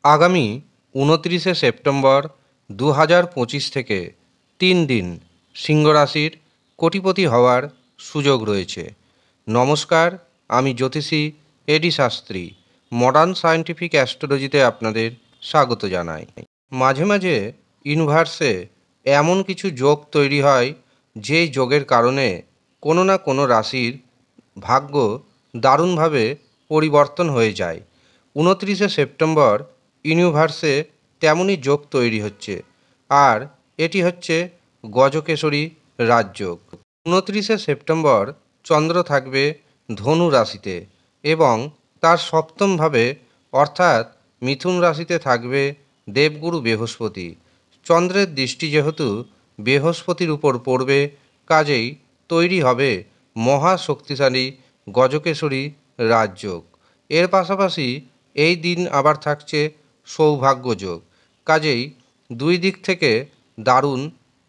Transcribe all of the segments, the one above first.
আগামী 29শে সেপ্টেম্বর 2025 থেকে 3 দিন সিংহ রাশির কোটিপতি হওয়ার সুযোগ রয়েছে। নমস্কার, আমি জ্যোতিষী এডি শাস্ত্রী মডার্ন সায়েন্টিফিক অ্যাস্ট্রোলজিতে আপনাদের স্বাগত জানাই। মাঝে মাঝে ইউনিভার্সে এমন কিছু যোগ তৈরি হয় যেই যোগের কারণে কোনো না কোনো রাশির ভাগ্য দারুণভাবে পরিবর্তন হয়ে যায়। 29শে সেপ্টেম্বর ইউনিভার্সে তেমনই যোগ তৈরি হচ্ছে, আর এটি হচ্ছে গজকেশরী রাজযোগ। 29শে সেপ্টেম্বর চন্দ্র থাকবে ধনু রাশিতে এবং তার সপ্তমভাবে অর্থাৎ মিথুন রাশিতে থাকবে দেবগুরু বৃহস্পতি। চন্দ্রের দৃষ্টি যেহেতু বৃহস্পতির উপর পড়বে, কাজেই তৈরি হবে মহা শক্তিশালী গজকেশরী রাজযোগ। এর পাশাপাশি এই দিন আবার থাকছে সৌভাগ্যযোগ। কাজেই দুই দিক থেকে দারুণ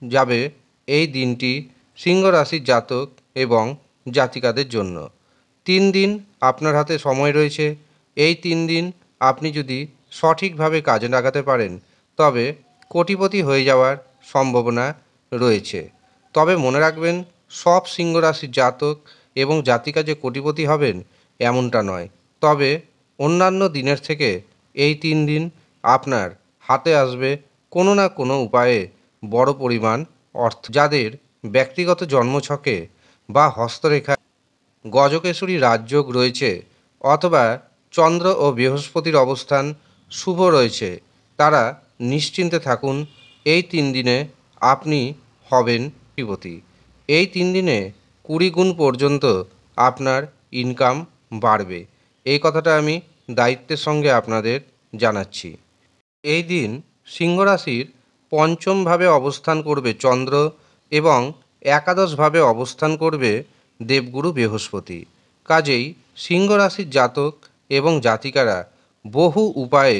যাবে এই দিনটি সিংহ রাশির জাতক এবং জাতিকাদের জন্য। 3 দিন আপনার হাতে সময় রয়েছে। এই 3 দিন আপনি যদি সঠিকভাবে কাজে লাগাতে পারেন তবে কোটিপতি হয়ে যাওয়ার সম্ভাবনা রয়েছে। তবে মনে রাখবেন, সব সিংহ রাশির জাতক এবং জাতিকা যে কোটিপতি হবেন এমনটা নয়। তবে অন্যান্য দিনের থেকে এই 3 দিন আপনার হাতে আসবে কোনো না কোনো উপায়ে বড় পরিমাণ অর্থ। যাদের ব্যক্তিগত জন্মছকে বা হস্তরেখায় গজকেশরী রাজযোগ রয়েছে অথবা চন্দ্র ও বৃহস্পতির অবস্থান শুভ রয়েছে, তারা নিশ্চিন্তে থাকুন, এই 3 দিনে আপনি হবেন কোটিপতি। এই 3 দিনে 20 গুণ পর্যন্ত আপনার ইনকাম বাড়বে। এই কথাটা আমি দায়িত্বের সঙ্গে আপনাদের জানাচ্ছি। এই দিন সিংহ রাশির পঞ্চমভাবে অবস্থান করবে চন্দ্র এবং একাদশভাবে অবস্থান করবে দেবগুরু বৃহস্পতি। কাজেই সিংহ রাশির জাতক এবং জাতিকারা বহু উপায়ে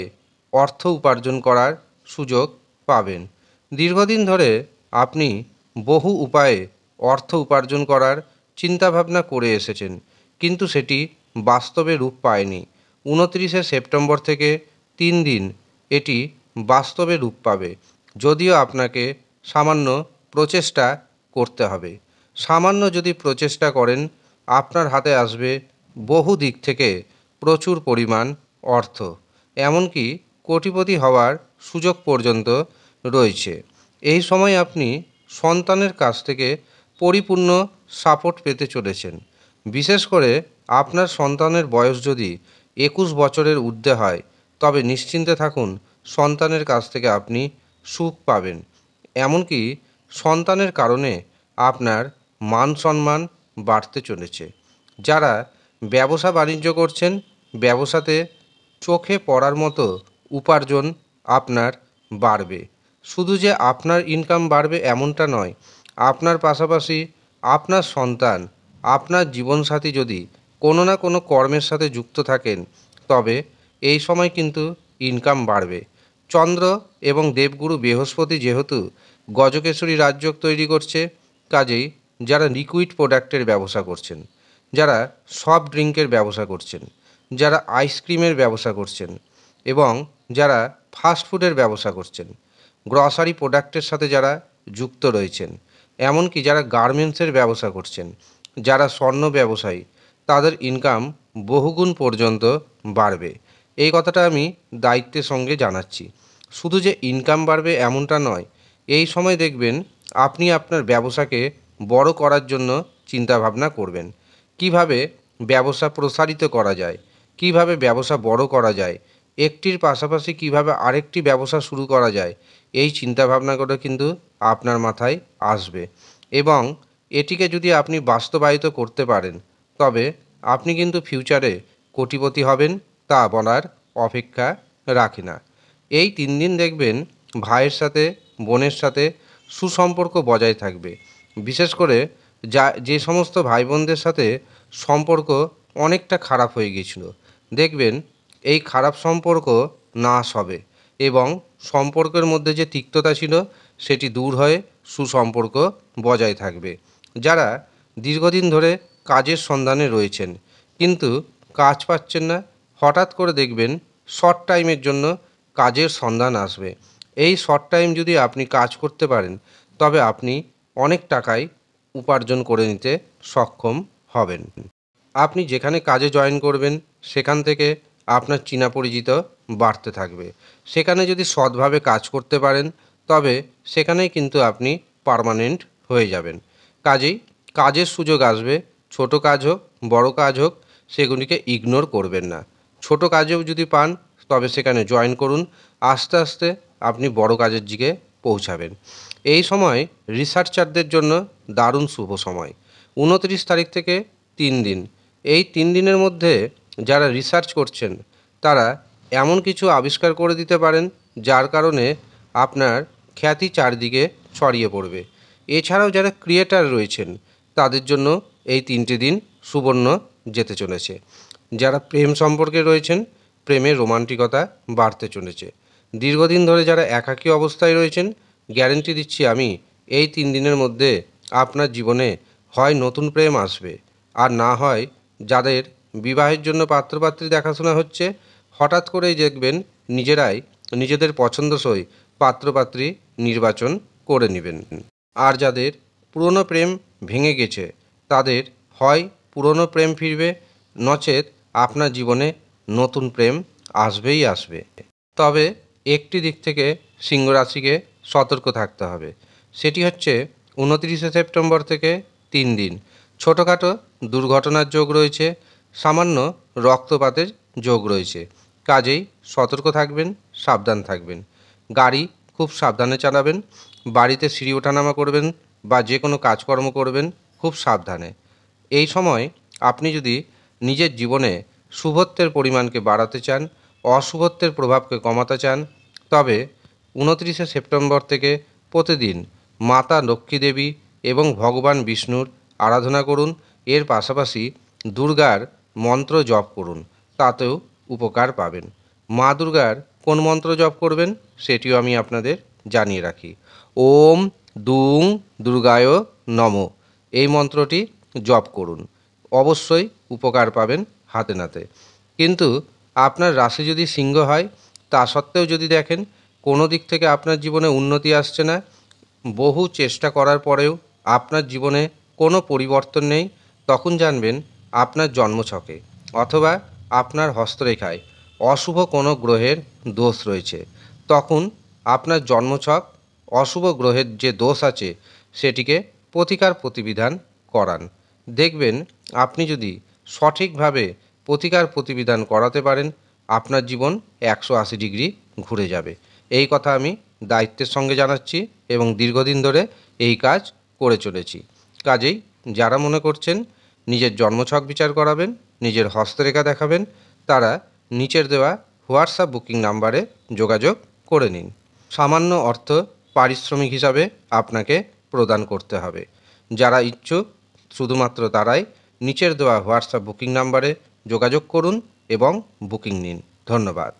অর্থ উপার্জন করার সুযোগ পাবেন। দীর্ঘদিন ধরে আপনি বহু উপায়ে অর্থ উপার্জন করার চিন্তাভাবনা করে এসেছেন, কিন্তু সেটি বাস্তবে রূপ পায়নি। 29শে সেপ্টেম্বর থেকে 3 দিন এটি বাস্তবে রূপ পাবে, যদিও আপনাকে সামান্য প্রচেষ্টা করতে হবে। সামান্য যদি প্রচেষ্টা করেন, আপনার হাতে আসবে বহু দিক থেকে প্রচুর পরিমাণ অর্থ, এমনকি কোটিপতি হওয়ার সুযোগ পর্যন্ত রয়েছে। এই সময় আপনি সন্তানের কাছ থেকে পরিপূর্ণ সাপোর্ট পেতে চলেছেন। বিশেষ করে আপনার সন্তানের বয়স যদি 21 বছরের ঊর্ধ্বে হয় তবে নিশ্চিন্তে থাকুন, সন্তানের কাছ থেকে আপনি সুখ পাবেন। এমনকি সন্তানের কারণে আপনার মান সম্মান বাড়তে চলেছে। যারা ব্যবসা বাণিজ্য করছেন, ব্যবসাতে চোখে পড়ার মতো উপার্জন আপনার বাড়বে। শুধু যে আপনার ইনকাম বাড়বে এমনটা নয়, আপনার পাশাপাশি আপনার সন্তান, আপনার জীবনসাথী যদি কোনো না কোনো কর্মের সাথে যুক্ত থাকেন তবে এই সময় কিন্তু ইনকাম বাড়বে। চন্দ্র এবং দেবগুরু বৃহস্পতি যেহেতু গজকেশরী রাজযোগ তৈরি করছে, কাজেই যারা লিকুইড প্রোডাক্টের ব্যবসা করছেন, যারা সফট ড্রিঙ্কের ব্যবসা করছেন, যারা আইসক্রিমের ব্যবসা করছেন এবং যারা ফাস্টফুডের ব্যবসা করছেন, গ্রসারি প্রোডাক্টের সাথে যারা যুক্ত রয়েছেন, এমনকি যারা গার্মেন্টসের ব্যবসা করছেন, যারা স্বর্ণ ব্যবসায়ী, তাদের ইনকাম বহুগুণ পর্যন্ত বাড়বে। এই কথাটা আমি দায়িত্বের সঙ্গে জানাচ্ছি। শুধু যে ইনকাম বাড়বে এমনটা নয়, এই সময় দেখবেন আপনি আপনার ব্যবসাকে বড় করার জন্য চিন্তাভাবনা করবেন। কিভাবে ব্যবসা প্রসারিত করা যায়, কিভাবে ব্যবসা বড় করা যায়, একটির পাশাপাশি কিভাবে আরেকটি ব্যবসা শুরু করা যায়, এই চিন্তাভাবনাগুলো কিন্তু আপনার মাথায় আসবে এবং এটিকে যদি আপনি বাস্তবায়িত করতে পারেন তবে আপনি কিন্তু ফিউচারে কোটিপতি হবেন, তা বলার অপেক্ষা রাখে না। এই 3 দিন দেখবেন ভাইয়ের সাথে, বোনের সাথে সুসম্পর্ক বজায় থাকবে। বিশেষ করে যে সমস্ত ভাই বোনদের সাথে সম্পর্ক অনেকটা খারাপ হয়ে গিয়েছিল, দেখবেন এই খারাপ সম্পর্ক নাশ হবে এবং সম্পর্কের মধ্যে যে তিক্ততা ছিল সেটি দূর হয়ে সুসম্পর্ক বজায় থাকবে। যারা দীর্ঘদিন ধরে কাজের সন্ধানে রয়েছেন কিন্তু কাজ পাচ্ছেন না, হঠাৎ করে দেখবেন শর্ট টাইমের জন্য কাজের সন্ধান আসবে। এই শর্ট টাইম যদি আপনি কাজ করতে পারেন তবে আপনি অনেক টাকাই উপার্জন করে নিতে সক্ষম হবেন। আপনি যেখানে কাজে জয়েন করবেন সেখান থেকে আপনার চেনা পরিচিত বাড়তে থাকবে। সেখানে যদি সৎভাবে কাজ করতে পারেন তবে সেখানেই কিন্তু আপনি পার্মানেন্ট হয়ে যাবেন। কাজেই কাজের সুযোগ আসবে, ছোট কাজ হোক বড় কাজ হোক সেগুলিকে ইগনোর করবেন না। ছোট কাজেও যদি পান তবে সেখানে জয়েন করুন, আস্তে আস্তে আপনি বড় কাজের দিকে পৌঁছাবেন। এই সময় রিসার্চারদের জন্য দারুণ শুভ সময়। 29 তারিখ থেকে 3 দিন, এই 3 দিনের মধ্যে যারা রিসার্চ করছেন তারা এমন কিছু আবিষ্কার করে দিতে পারেন যার কারণে আপনার খ্যাতি চারদিকে ছড়িয়ে পড়বে। এছাড়াও যারা ক্রিয়েটার রয়েছেন তাদের জন্য এই 3টে দিন সুবর্ণ যেতে চলেছে। যারা প্রেম সম্পর্কে রয়েছেন প্রেমের রোমান্টিকতা বাড়তে চলেছে। দীর্ঘদিন ধরে যারা একাকী অবস্থায় রয়েছেন গ্যারেন্টি দিচ্ছি আমি এই 3 দিনের মধ্যে আপনার জীবনে হয় নতুন প্রেম আসবে, আর না হয় যাদের বিবাহের জন্য পাত্রপাত্রী দেখাশোনা হচ্ছে হঠাৎ করেই দেখবেন নিজেরাই নিজেদের পছন্দসই পাত্রপাত্রী নির্বাচন করে নেবেন। আর যাদের পুরনো প্রেম ভেঙে গেছে তাদের হয় পুরনো প্রেম ফিরবে, নচেত আপনার জীবনে নতুন প্রেম আসবেই আসবে। তবে একটি দিক থেকে সিংহ রাশিকে সতর্ক থাকতে হবে, সেটি হচ্ছে 29শে সেপ্টেম্বর থেকে 3 দিন ছোটোখাটো দুর্ঘটনার যোগ রয়েছে, সামান্য রক্তপাতের যোগ রয়েছে। কাজেই সতর্ক থাকবেন, সাবধান থাকবেন। গাড়ি খুব সাবধানে চালাবেন, বাড়িতে সিঁড়ি ওঠানামা করবেন বা যে কোনো কাজকর্ম করবেন খুব সাবধানে। এই সময় আপনি যদি নিজের জীবনে শুভত্বের পরিমাণকে বাড়াতে চান, অশুভত্বের প্রভাবকে কমাতে চান তবে 29শে সেপ্টেম্বর থেকে প্রতিদিন মাতা লক্ষ্মী দেবী এবং ভগবান বিষ্ণুর আরাধনা করুন। এর পাশাপাশি দুর্গার মন্ত্র জপ করুন, তাতেও উপকার পাবেন। মা দুর্গার কোন মন্ত্র জপ করবেন সেটিও আমি আপনাদের জানিয়ে রাখি। ওম দুং দুর্গায় নমঃ এই মন্ত্রটি জপ করুন, অবশ্যই উপকার পাবেন হাতে নাতে। কিন্তু আপনার রাশি যদি সিংহ হয় তা সত্ত্বেও যদি দেখেন কোনো দিক থেকে আপনার জীবনে উন্নতি আসছে না, বহু চেষ্টা করার পরেও আপনার জীবনে কোনো পরিবর্তন নেই, তখন জানবেন আপনার জন্মছকে অথবা আপনার হস্তরেখায় অশুভ কোনো গ্রহের দোষ রয়েছে। তখন আপনার জন্মছক অশুভ গ্রহের যে দোষ আছে সেটিকে প্রতিকার প্রতিবিধান করান। দেখবেন আপনি যদি সঠিকভাবে প্রতিকার প্রতিবিধান করাতে পারেন আপনার জীবন 180 ডিগ্রি ঘুরে যাবে। এই কথা আমি দায়িত্বের সঙ্গে জানাচ্ছি এবং দীর্ঘদিন ধরে এই কাজ করে চলেছি। কাজেই যারা মনে করছেন নিজের জন্মছক বিচার করাবেন, নিজের হস্তরেখা দেখাবেন, তারা নিচের দেওয়া হোয়াটসঅ্যাপ বুকিং নাম্বারে যোগাযোগ করে নিন। সামান্য অর্থ পারিশ্রমিক হিসাবে আপনাকে প্রদান করতে হবে। যারা ইচ্ছুক শুধুমাত্র তারাই নিচের দেওয়া হোয়াটসঅ্যাপ বুকিং নাম্বারে যোগাযোগ করুন এবং বুকিং নিন। ধন্যবাদ।